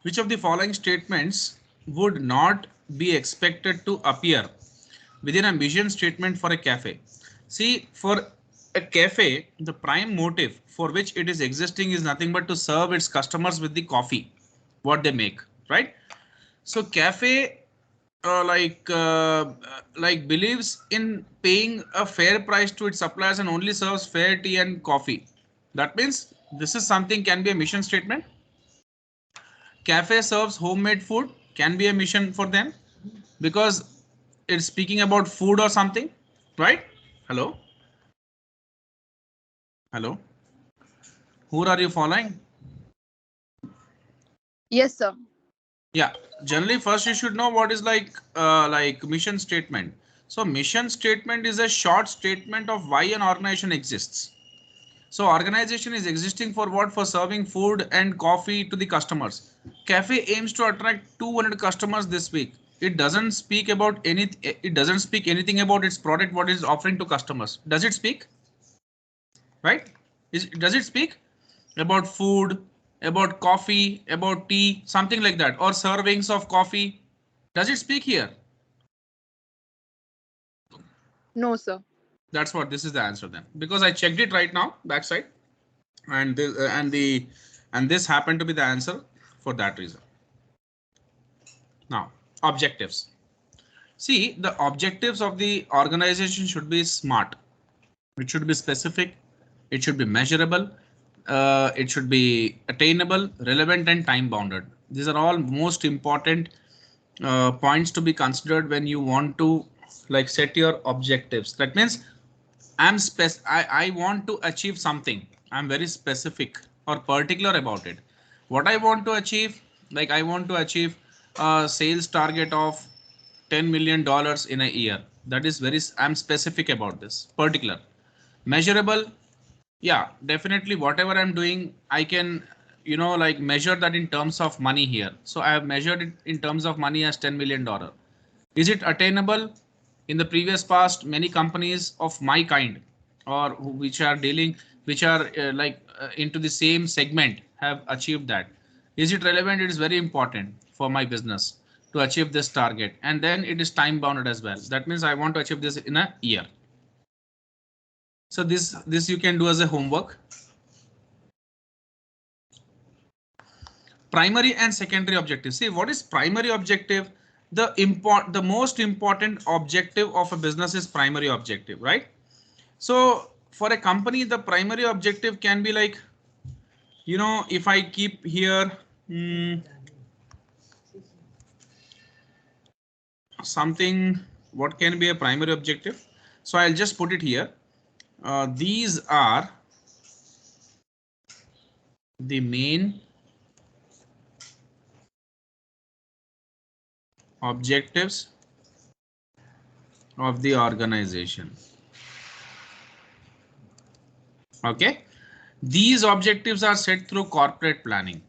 Which of the following statements would not be expected to appear within a mission statement for a cafe? See, for a cafe, the prime motive for which it is existing is nothing but to serve its customers with the coffee what they make, right? So cafe like believes in paying a fair price to its suppliers and only serves fair tea and coffee. That means this is something can be a mission statement. Cafe serves homemade food can be a mission for them because it's speaking about food or something, right? Hello, hello, who are you following? Yes, sir. Yeah, generally first you should know what is like mission statement. So mission statement is a short statement of why an organization exists. So organization is existing for what? For serving food and coffee to the customers. Cafe aims to attract 200 customers this week. It doesn't speak about any. It doesn't speak anything about its product. What it is offering to customers? Does it speak? Right? Does it speak about food, about coffee, about tea, something like that, or servings of coffee? Does it speak here? No, sir. That's what this is the answer then, because I checked it right now backside, and this happened to be the answer for that reason. Now, objectives. See, the objectives of the organization should be smart. It should be specific. It should be measurable. It should be attainable, relevant, and time bounded. These are all most important points to be considered when you want to like set your objectives. That means I want to achieve something. I'm very specific or particular about it. What I want to achieve, like I want to achieve a sales target of $10 million in a year. That is very, I'm specific about this, particular. Measurable, yeah, definitely whatever I'm doing, I can, like measure that in terms of money here. So I have measured it in terms of money as $10 million. Is it attainable? In the previous past, many companies of my kind or which are dealing, which are into the same segment have achieved that. Is it relevant? It is very important for my business to achieve this target. And then it is time bounded as well. That means I want to achieve this in a year. So this you can do as a homework. Primary and secondary objective. See, what is primary objective? The most important objective of a business is primary objective, right? So for a company, the primary objective can be like, if I keep here something, what can be a primary objective? So I'll just put it here. These are the main objectives of the organization. Okay, these objectives are set through corporate planning.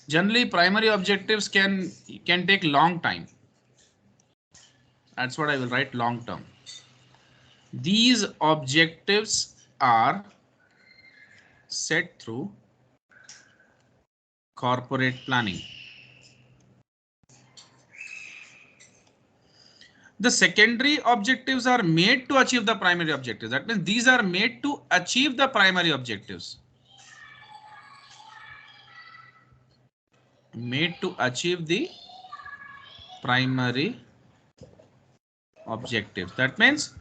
Generally, primary objectives can take long time. That's what I will write, long term. These objectives are set through corporate planning. The secondary objectives are made to achieve the primary objectives. That means these are made to achieve the primary objectives. Made to achieve the primary objectives. That means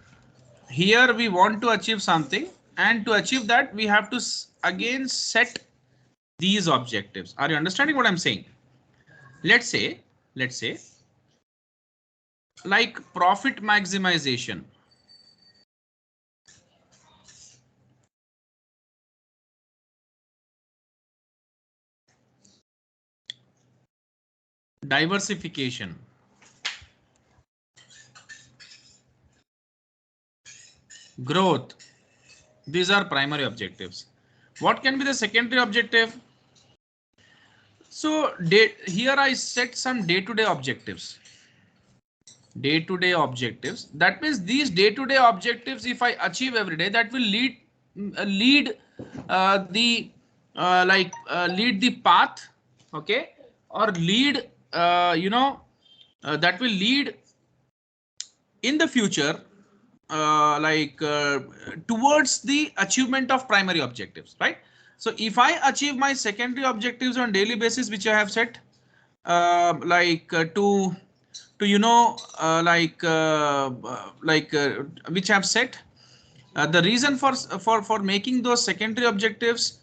here we want to achieve something, and to achieve that we have to again set these objectives. Are you understanding what I'm saying? Let's say like profit maximization. Diversification. Growth. These are primary objectives. What can be the secondary objective? So here I set some day-to-day objectives. Day-to-day objectives. That means these day-to-day objectives, if I achieve every day, that will lead lead the path, okay, or lead, that will lead in the future, towards the achievement of primary objectives, right? So if I achieve my secondary objectives on daily basis, which I have set, to which I have set, the reason for making those secondary objectives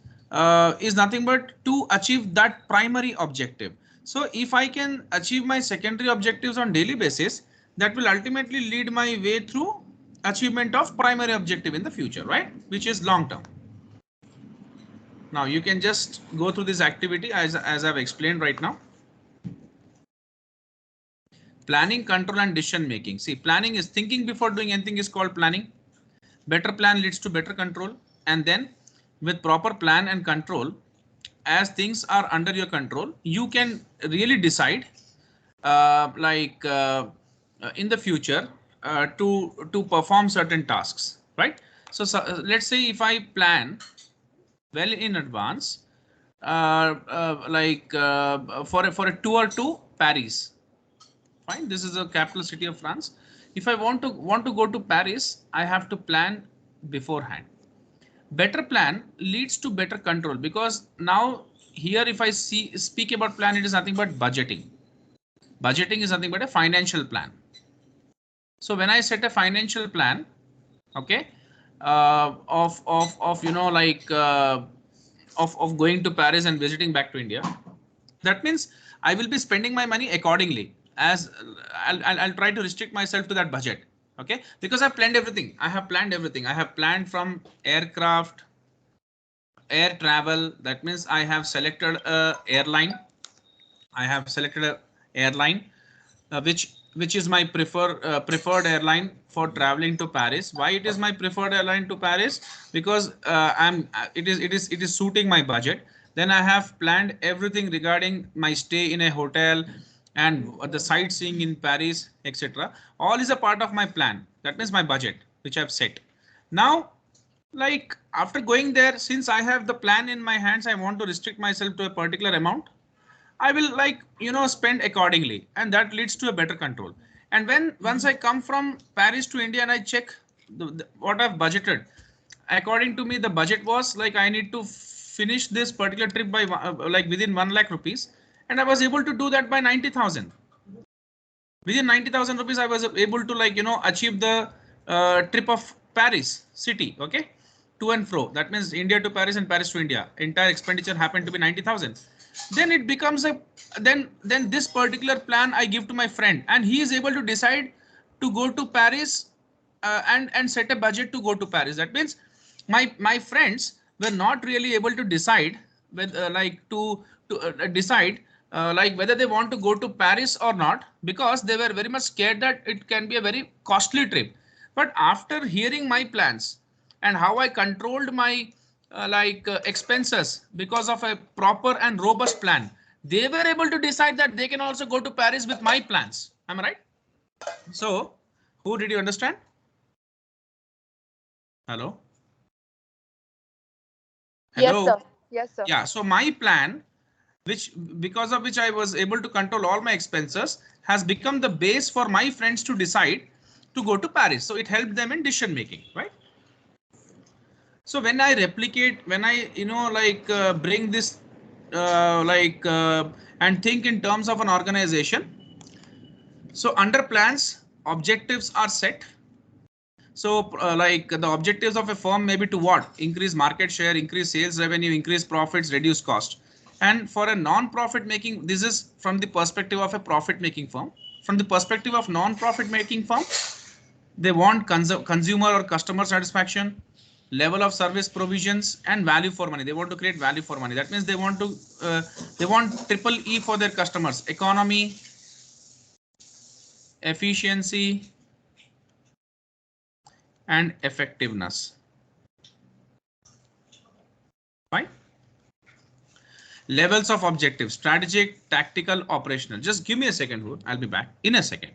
is nothing but to achieve that primary objective. So if I can achieve my secondary objectives on daily basis, that will ultimately lead my way through achievement of primary objective in the future, right? Which is long term. Now you can just go through this activity as I've explained right now. Planning, control, and decision making. See, planning is thinking before doing anything is called planning. Better plan leads to better control, and then with proper plan and control, as things are under your control, you can really decide in the future to perform certain tasks, right? So let's say if I plan well in advance, for a tour to Paris. Fine, this is a capital city of France. If I want to go to Paris, I have to plan beforehand. Better plan leads to better control, because now here if I speak about plan, it is nothing but budgeting. Budgeting is nothing but a financial plan. So when I set a financial plan, okay, of going to Paris and visiting back to India, that means I will be spending my money accordingly, as I'll try to restrict myself to that budget, okay, because I've planned everything. I have planned from aircraft, air travel. That means I have selected a airline. Which is my preferred airline for traveling to Paris. Why it is my preferred airline to Paris? Because it is suiting my budget. Then I have planned everything regarding my stay in a hotel and the sightseeing in Paris, etc. All is a part of my plan. That means my budget, which I've set. Now, like after going there, since I have the plan in my hands, I want to restrict myself to a particular amount. I will spend accordingly, and that leads to a better control. And once I come from Paris to India and I check what I've budgeted, according to me, the budget was like I need to finish this particular trip by within 1 lakh rupees, and I was able to do that by 90,000. Within 90,000 rupees, I was able to achieve the trip of Paris city, okay, to and fro. That means India to Paris and Paris to India. Entire expenditure happened to be 90,000. Then it becomes then this particular plan I give to my friend, and he is able to decide to go to Paris and set a budget to go to Paris. That means my friends were not really able to decide with decide whether they want to go to Paris or not, because they were very much scared that it can be a very costly trip. But after hearing my plans and how I controlled my expenses because of a proper and robust plan, they were able to decide that they can also go to Paris with my plans. Am I right? So, who did you understand? Hello? Hello? Yes, sir. Yes, sir. Yeah, so my plan, because of which I was able to control all my expenses, has become the base for my friends to decide to go to Paris. So it helped them in decision making, right? So when I replicate, when I bring this and think in terms of an organization. So under plans, objectives are set. So the objectives of a firm may be to what? Increase market share, increase sales revenue, increase profits, reduce cost. And for a non-profit making, this is from the perspective of a profit making firm. From the perspective of non-profit making firm, they want consumer or customer satisfaction, level of service provisions, and value for money. They want to create value for money. That means they want triple E for their customers: economy, efficiency, and effectiveness. Fine. Levels of objectives: strategic, tactical, operational. Just give me a second, I'll be back in a second.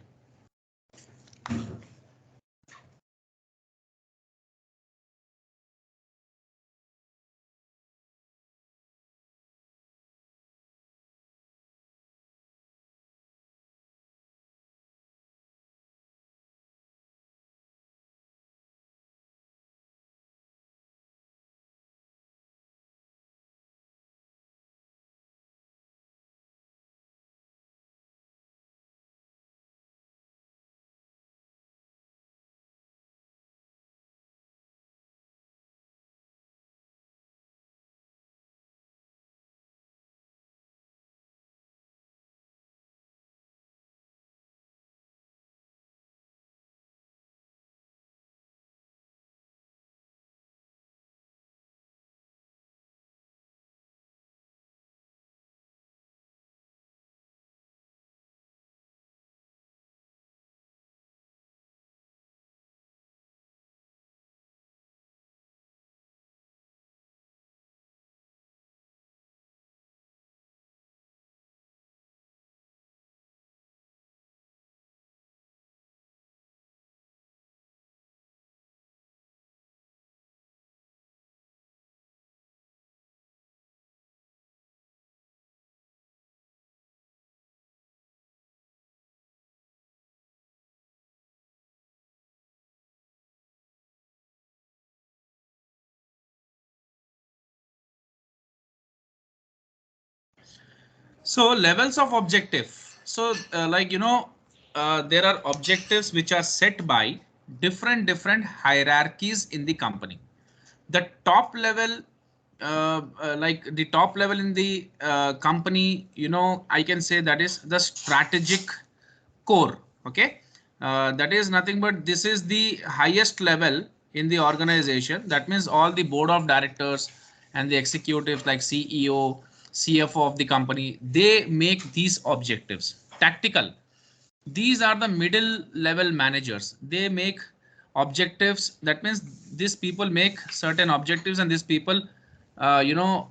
So levels of objective. So like, there are objectives which are set by different hierarchies in the company. The top level, like the top level in the company, I can say that is the strategic core. Okay, that is nothing but this is the highest level in the organization. That means all the board of directors and the executives like CEO, CFO of the company, they make these objectives. Tactical, these are the middle level managers. They make objectives. That means these people make certain objectives, and these people, uh, you know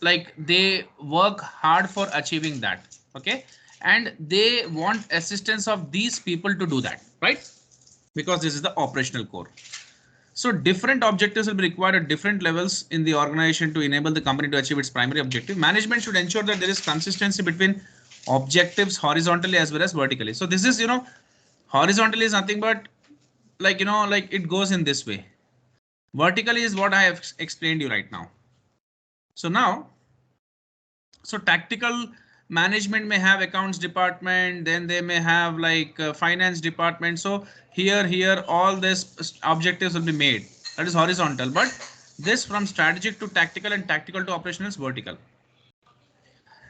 like they work hard for achieving that. Okay, and they want assistance of these people to do that, right? Because this is the operational core. So different objectives will be required at different levels in the organization to enable the company to achieve its primary objective. Management should ensure that there is consistency between objectives horizontally as well as vertically. So this is, horizontally is nothing but like, like it goes in this way. Vertically is what I have explained you right now. So now, so tactical management may have accounts department, then they may have like finance department. So here all this objectives will be made. That is horizontal, but this from strategic to tactical and tactical to operational is vertical.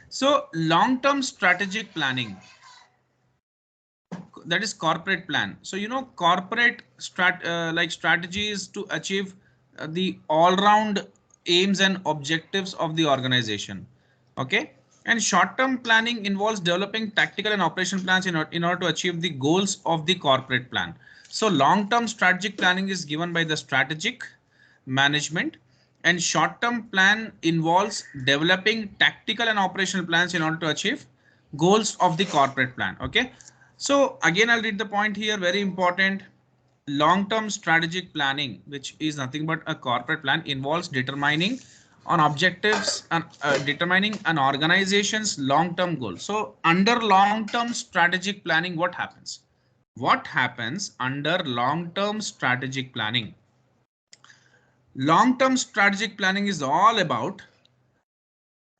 So long-term strategic planning, that is corporate plan. So corporate like strategies to achieve the all-round aims and objectives of the organization. Okay, and short-term planning involves developing tactical and operational plans in order to achieve the goals of the corporate plan. So long-term strategic planning is given by the strategic management, and short-term plan involves developing tactical and operational plans in order to achieve goals of the corporate plan. Okay, so again, I'll read the point here, very important. Long-term strategic planning, which is nothing but a corporate plan, involves determining on objectives and determining an organization's long-term goal. So under long-term strategic planning, what happens? What happens under long-term strategic planning? Long-term strategic planning is all about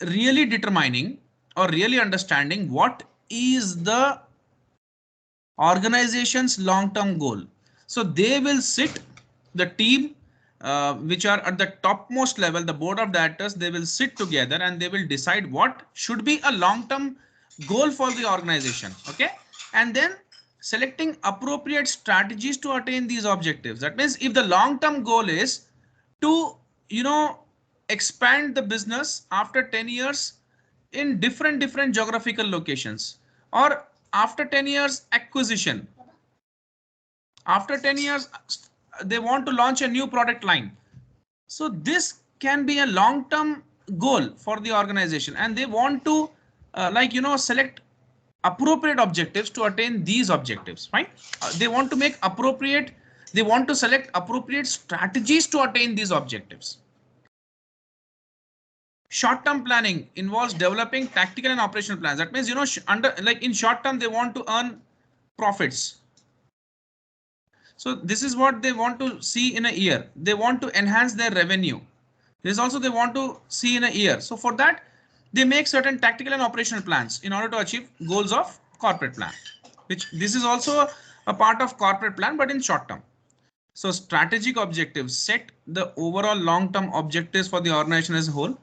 really determining or really understanding what is the organization's long-term goal. So they will sit, the team which are at the topmost level, the board of directors, they will sit together and they will decide what should be a long-term goal for the organization. Okay, and then selecting appropriate strategies to attain these objectives. That means if the long-term goal is to expand the business after 10 years in different geographical locations, or after 10 years acquisition, after 10 years they want to launch a new product line. So this can be a long term goal for the organization, and they want to select appropriate objectives to attain these objectives, right? They want to make appropriate, they want to select appropriate strategies to attain these objectives. Short-term planning involves developing tactical and operational plans. That means, in short term, they want to earn profits. So this is what they want to see in a year. They want to enhance their revenue. This also they want to see in a year. So for that, they make certain tactical and operational plans in order to achieve goals of corporate plan, which this is also a part of corporate plan, but in short term. So strategic objectives set the overall long-term objectives for the organization as a whole.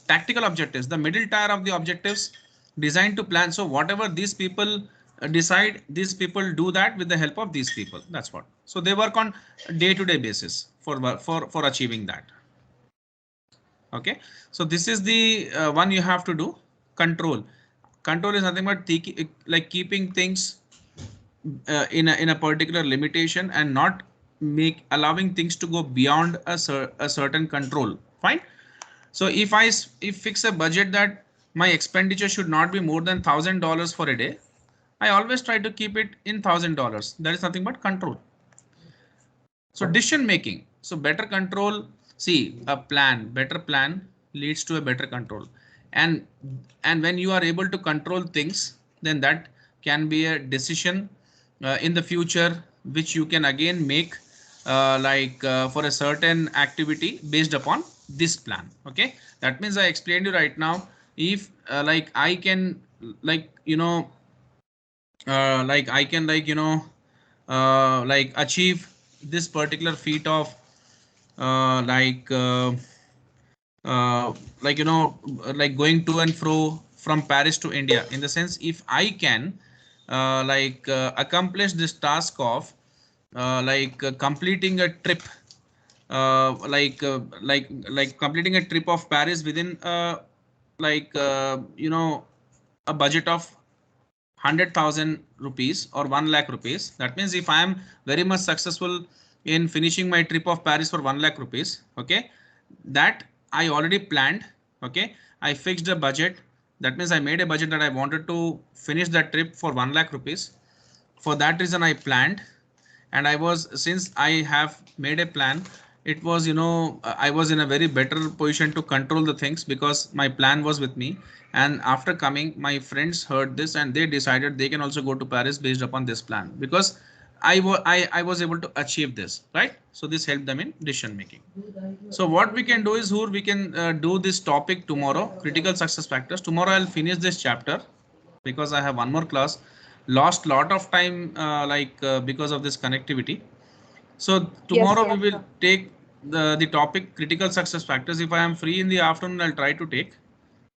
Tactical objectives, the middle tier of the objectives designed to plan. So whatever these people decide, these people do that with the help of these people. That's what. So they work on day-to-day basis for achieving that. Okay, so this is the one you have to do. Control. Control is nothing but like keeping things in a particular limitation and not allowing things to go beyond a certain control. Fine. So if I fix a budget that my expenditure should not be more than $1,000 for a day, I always try to keep it in $1,000. That is nothing but control. So decision making. So better control. See, better plan leads to a better control. And when you are able to control things, then that can be a decision in the future, which you can again make for a certain activity based upon this plan. Okay, that means I explained you right now. if like I can like like I can like achieve this particular feat of uh, like uh, like like going to and fro from Paris to India, in the sense if I can accomplish this task of completing a trip like completing a trip of Paris within a budget of 100,000 rupees or 1 lakh rupees. That means if I am very much successful in finishing my trip of Paris for 1 lakh rupees, okay, that I already planned. Okay, I fixed a budget. That means I made a budget that I wanted to finish that trip for 1 lakh rupees. For that reason, I planned, and I was, since I have made a plan, it was I was in a very better position to control the things because my plan was with me. And after coming, my friends heard this and they decided they can also go to Paris based upon this plan, because I was able to achieve this, right? So this helped them in decision making. So what we can do is, who we can do this topic tomorrow, critical success factors. Tomorrow I'll finish this chapter because I have one more class. Lost lot of time because of this connectivity. So Yes, tomorrow sir. we will take the topic critical success factors. If I am free in the afternoon, I'll try to take.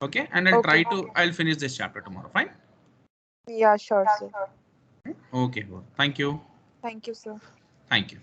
Okay, and Okay. I'll finish this chapter tomorrow. Fine. Yeah, sure, sir. Okay. Well, thank you. Thank you, sir. Thank you.